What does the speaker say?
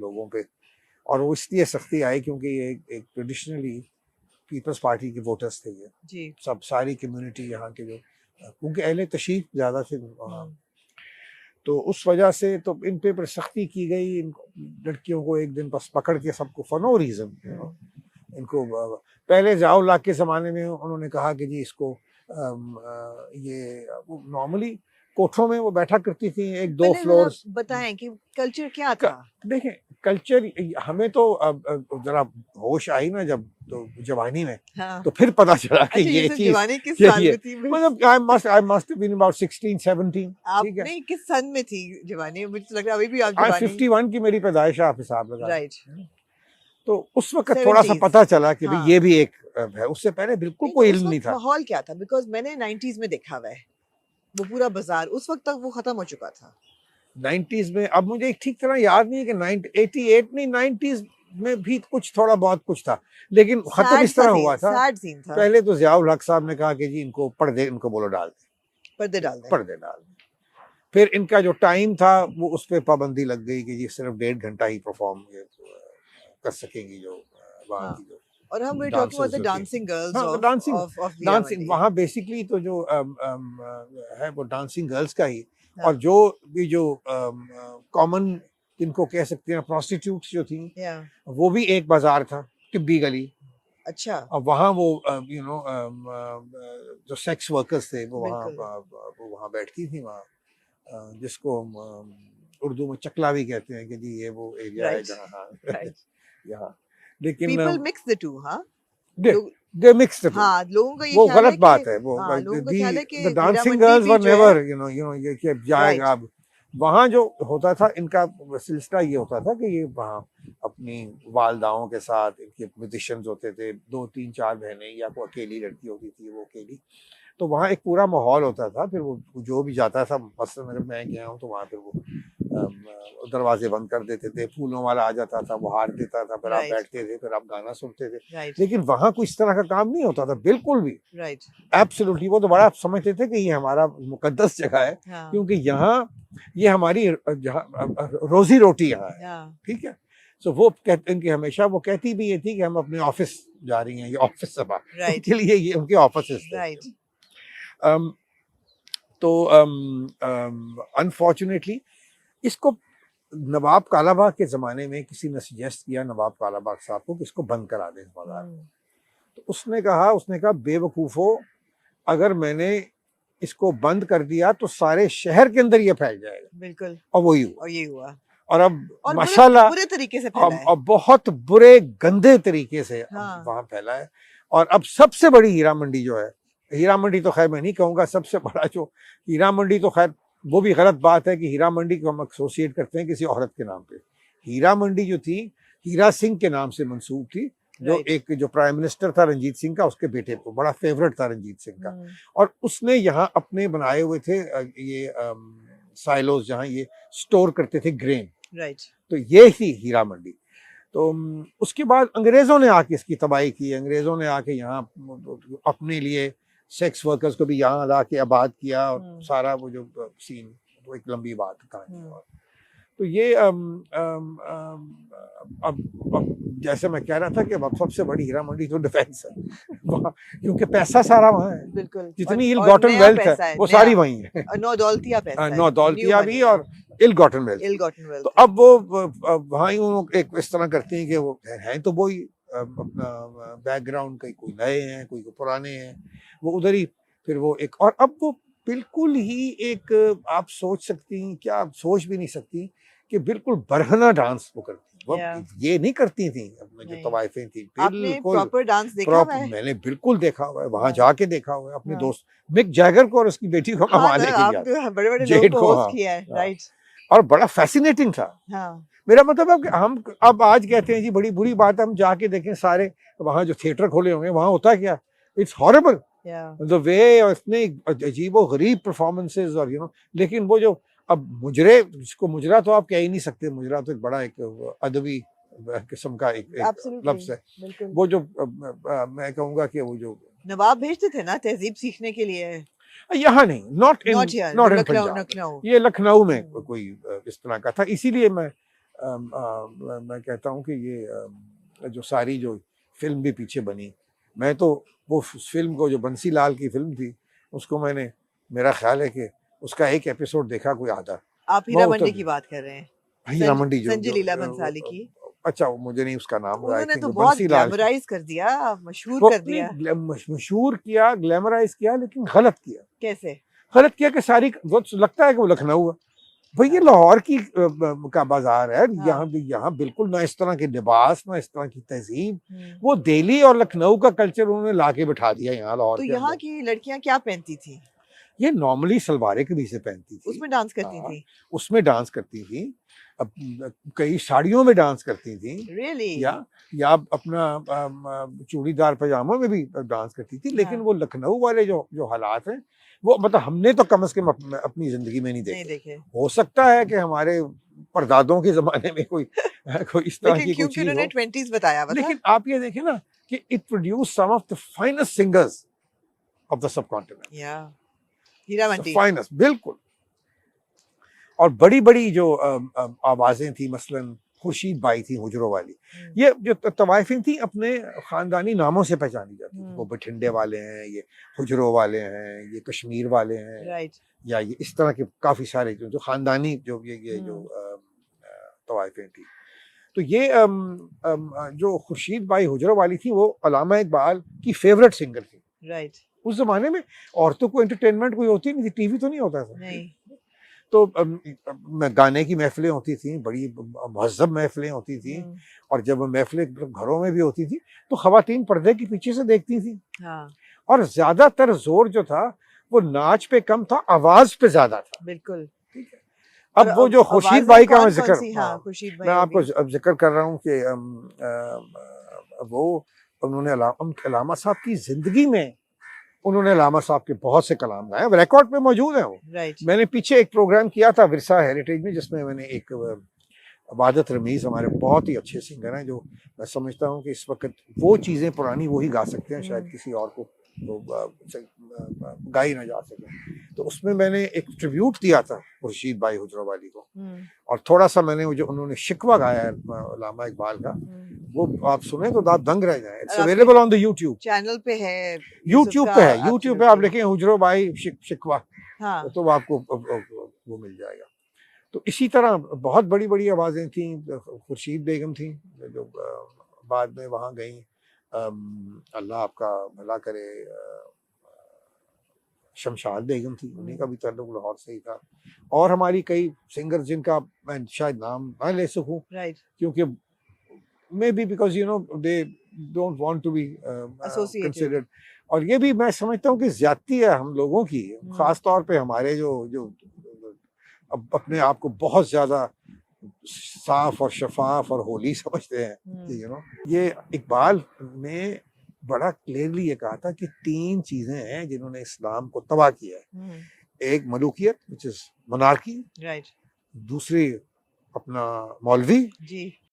लोगों पे, और वो इसलिए सख्ती आई क्योंकि ये एक ट्रेडिशनली पीपल्स पार्टी के वोटर्स थे ये जी। सब, सारी कम्युनिटी यहाँ के जो, क्योंकि अहले तशरीफ ज़्यादा थे वहाँ, तो उस वजह से तो इन पे सख्ती की गई। इन लड़कियों को एक दिन बस पकड़ के सबको फॉर नो रीज़न इनको पहले ज़ियाउल हक के ज़माने में उन्होंने कहा कि जी इसको ये नॉर्मली कोठों में वो बैठा करती थी, एक दो पहले फ्लोर्स। जरा बताएं कि कल्चर क्या था। देखें कल्चर, हमें तो अब जरा होश आई ना जब तो जवानी में, हाँ। तो फिर पता चला कि अच्छा, ये चीज जवानी किस साल में थी? मतलब I must have been about 16 17। आप ठीक है, नहीं, किस सन में थी जवानी? मुझे तो लग रहा है अभी भी आप आई जवानी। 51 की मेरी पैदाइश आप हिसाब लगा, राइट। तो उस वक्त थोड़ा सा पता चला कि भाई ये भी एक है, उससे पहले बिल्कुल कोई इल्म नहीं था। माहौल क्या था? बिकॉज मैंने 90s में देखा हुआ है वो पूरा बाजार, उस वक्त तक वो खत्म हो चुका था। 90s में, अब मुझे ठीक तरह याद नहीं है कि 88 नहीं 90s में भी कुछ थोड़ा बहुत कुछ था, लेकिन खत्म इस तरह हुआ था। पहले तो ज़ियाउल हक साहब ने कहा कि जी इनको पर्दे, इनको बोलो डाल दें, पर्दे डाल दें। फिर इनका जो टाइम था वो उस पर पाबंदी लग गई कि जी सिर्फ 1.5 घंटा ही परफॉर्म कर सकेंगी जो वहाँ की जो। और हम वे talking about the dancing girls of dancing वहाँ बेसिकली तो जो है वो डांसिंग गर्ल्स का ही, और जो भी जो कॉमन जिनको कह सकते हैं प्रोस्टिट्यूट्स जो थी, वो भी एक बाजार था, टिब्बी गली। अच्छा। और वहाँ वो यू नो जो सेक्स वर्कर्स थे वो वहाँ बैठती थी वहाँ, जिसको उर्दू में चकला भी कहते हैं कि जी ये वो एरिया है जहाँ यहाँ। लेकिन people mix the two, हाँ? they mixed the two. हाँ, लोगों का ये वो ख्याल है गलत बात है वो। the dancing girls were never you know ये कि जाएगा अब वहाँ जो होता था, इनका सिलसिला ये होता था कि ये वहाँ अपनी वालदाओं के साथ, इनके म्यूजिशियंस होते थे, 2 3 4 बहनें, या कोई अकेली लड़की होती थी वो अकेली, तो वहाँ एक पूरा माहौल होता था। फिर वो जो भी जाता था, मसलन अगर मैं गया हूँ तो वहाँ फिर वो दरवाजे बंद कर देते थे, फूलों वाला आ जाता था, वो हार देता था, फिर आप बैठते थे, फिर आप गाना सुनते थे। लेकिन वहाँ कोई इस तरह का काम नहीं होता था बिल्कुल भी। एब्सोल्युटली। वो तो बड़ा समझते थे कि ये हमारा मुकद्दस जगह है, क्योंकि यहाँ ये हमारी रोजी रोटी यहाँ है। ठीक है, सो वो कहते, इनकी हमेशा वो कहती भी ये थी कि हम अपने ऑफिस जा रही हैं, ये ऑफिस सभा के लिए, ये उनके ऑफिस थे। तो अनफॉर्चुनेटली इसको नवाब कालाबाग के ज़माने में किसी ने सजेस्ट किया नवाब कालाबाग साहब को कि इसको बंद करा दें बाजार। तो उसने कहा बेवकूफ़ो, अगर मैंने इसको बंद कर दिया तो सारे शहर के अंदर ये फैल जाएगा। बिल्कुल। और वही हुआ। और अब माशाल्लाह बुरे तरीके से फैला है। और बहुत बुरे गंदे तरीके से वहाँ फैला है। और अब सबसे बड़ी हीरा मंडी जो है, हीरा मंडी तो खैर मैं नहीं कहूँगा, सबसे बड़ा जो हीरा मंडी, तो खैर वो भी गलत बात है कि हीरा मंडी को हम एसोसिएट करते हैं किसी औरत के नाम पे। हीरा मंडी जो थी हीरा सिंह के नाम से मंसूब थी, जो एक जो प्राइम मिनिस्टर था रंजीत सिंह का, उसके बेटे को बड़ा फेवरेट था रंजीत सिंह का, और उसने यहाँ अपने बनाए हुए थे ये साइलोस जहाँ ये स्टोर करते थे ग्रेन। तो ये थी हीरा मंडी। तो उसके बाद अंग्रेज़ों ने आके इसकी तबाही की। अंग्रेज़ों ने आके यहाँ अपने लिए सेक्स वर्कर्स को भी यहाँ ला के आबाद किया, और सारा वो जो सीन, वो एक लंबी बात कहानी। तो ये अब जैसे मैं कह रहा था कि अब सबसे बड़ी हीरा मंडी तो डिफेंस है वहाँ, क्योंकि पैसा सारा वहाँ है। बिल्कुल। जितनी इल गॉटन वेल्थ है वो सारी वहीं है। नौ दौलतिया पैसा है। नौ दौलतिया भी और इल गॉटन वेल्थ। तो अब वो वहाँ ही एक इस तरह करते हैं कि वो हैं तो वो ही अपना बैकग्राउंड कहीं कोई नए हैं, कोई पुराने हैं, वो उधर ही फिर वो एक। और अब वो बिल्कुल ही एक, आप सोच सकती हैं, क्या आप सोच भी नहीं सकती कि बिल्कुल बरहना डांस वो करती। वो ये नहीं करती थी अपने जो तवाइफें थी, बिल्कुल प्रॉपर डांस देखा हुआ है? मैंने बिल्कुल देखा हुआ है, वहाँ जाके देखा हुआ है। अपने दोस्त मिक जैगर को और उसकी बेटी को कमा लेके गया, बड़े-बड़े लोगों को होस्ट किया है। राइट। और बड़ा फैसिनेटिंग था। मेरा मतलब है कि हम अब आज कहते हैं जी बड़ी बुरी बात है, हम जाके देखें सारे वहाँ जो थिएटर खोले होंगे वहाँ होता क्या, इट्स हॉरिबल द वे, और इतने अजीबो गरीब परफॉर्मेंसेस, और लेकिन वो जो अब मुजरे, जिसको मुजरा तो आप कह ही नहीं सकते, मुजरा तो एक बड़ा एक अदबी किस्म का एक लफ्ज़ है। वो जो मैं कहूँगा कि वो जो नवाब भेजते थे ना तहजीब सीखने के लिए, यहाँ नहीं, नॉट इन पंजाब, ये लखनऊ में कोई इस तरह का था। इसीलिए मैं मैं कहता हूँ कि ये जो सारी जो फिल्म भी पीछे बनी, मैं तो वो फिल्म को, जो बंसी लाल की फिल्म थी, उसको मैंने, मेरा ख्याल है कि उसका एक एपिसोड देखा कोई आधा। आप हीरा मंडी की बात कर रहे हैं? हीरा मंडी जो संजय जो लीला भंसाली की। अच्छा, मुझे नहीं उसका नाम, आई उन्होंने थिंक तो बहुत बंसी लाल की। ग्लैमराइज कर दिया, मशहूर वो कर दिया। मशहूर किया, ग्लैमराइज किया, लेकिन गलत किया। कैसे? गलत किया कि सारी वो लगता है कि वो लखनऊ है। भाई ये लाहौर की का बाजार है। हाँ। यहाँ बिल्कुल ना इस तरह के लिबास, ना इस तरह की तहजीब। हम्म। वो दिल्ली और लखनऊ का कल्चर उन्होंने लाके बिठा दिया यहाँ लाहौर तो के यहाँ अंदर। की लड़कियां क्या पहनती थी? ये नॉर्मली सलवारें कमीजें पहनती थी, उसमें डांस करती हाँ, थी? उसमें डांस करती थी। अब कई साड़ियों में डांस करती थी, रियली? या अपना चूड़ीदार पजामों में भी डांस करती थी। लेकिन हाँ। वो लखनऊ वाले जो जो हालात हैं, वो मतलब हमने तो कम से कम अपनी जिंदगी में नहीं नहीं देखे। देखे। हो सकता है कि हमारे परदादों के जमाने में कोई कोई इस तरह लेकिन की कोई क्योंकि चीज उन्होंने हो। 20s बताया हुआ था। लेकिन आप ये देखें ना कि it produce some of the finest singers of the subcontinent. या हीरा मंडी। फाइनेस्ट, बिल्कुल। और बड़ी बड़ी जो आवाजें थी, मसलन खुर्शीद बाई थी हुजरों वाली, ये जो तवाइफिन थी अपने खानदानी नामों से पहचानी जाती थी। वो बठिंडे वाले हैं, ये हुजरों वाले हैं, ये कश्मीर वाले हैं, राइट। या ये इस तरह के काफी सारे जो खानदानी जो ये जो तवाइफें थी। तो ये जो खुर्शीद बाई हुजरों वाली थी, वो अल्लामा इकबाल की फेवरेट सिंगर थी। राइट। उस जमाने में औरतों को एंटरटेनमेंट कोई होती नहीं थी, टीवी तो नहीं होता था। नहीं। तो गाने की महफिलें होती थी, बड़ी महज़्ज़ब महफिलें होती थी। और जब महफिलें घरों में भी होती थी, तो ख़वातीन पर्दे के पीछे से देखती थी। हाँ। और ज्यादातर जोर जो था वो नाच पे कम था, आवाज पे ज्यादा था। बिल्कुल। ठीक है। अब वो जो खुर्शीद भाई का मैं जिक्र, हाँ, खुर्शीद भाई मैं आपको अब जिक्र कर रहा हूँ कि वो उन्होंने अल्लामा साहब की जिंदगी में उन्होंने अल्लामा साहब के बहुत से कलाम गाए, रिकॉर्ड पे मौजूद है वो। राइट। मैंने पीछे एक प्रोग्राम किया था विरसा हेरिटेज में, जिसमें मैंने एक इबादत रमीज, हमारे बहुत ही अच्छे सिंगर हैं, जो मैं समझता हूँ कि इस वक्त वो चीज़ें पुरानी वो ही गा सकते हैं, शायद किसी और को तो गाई ना जा सके। तो उसमें मैंने एक ट्रिब्यूट दिया था खुर्शीद भाई हुजरों वाली को, और थोड़ा सा मैंने जो उन्होंने शिकवा गाया है अल्लामा इकबाल का, वो आप सुने तो आप दंग रह जाए। It's available on the YouTube channel पे है, यूट्यूब पे है, यूट्यूब पे आप लिखें हुजरों भाई शिकवा, हाँ, तो आपको वो मिल जाएगा। तो इसी तरह बहुत बड़ी बड़ी आवाज़ें थीं। खुर्शीद बेगम थी जो बाद में वहाँ गई, अल्लाह आपका भला करे, शमशाद बेगम थी, उन्हीं का भी ताल्लुक लाहौर से ही था। और हमारी कई सिंगर जिनका मैं शायद नाम ना ले सकूं, राइट, क्योंकि maybe because you know they don't want to be considered. और ये भी मैं समझता हूँ कि ज्यादती है हम लोगों की, खास तौर पे हमारे जो जो अब अपने आप को बहुत ज्यादा साफ और शफाफ और होली समझते हैं कि यू नो, ये इकबाल ने बड़ा क्लियरली ये कहा था कि 3 चीजें हैं जिन्होंने इस्लाम को तबाह किया है। एक मलूकियत, विच इज मोनार्की, राइट, दूसरी अपना मौलवी, जी,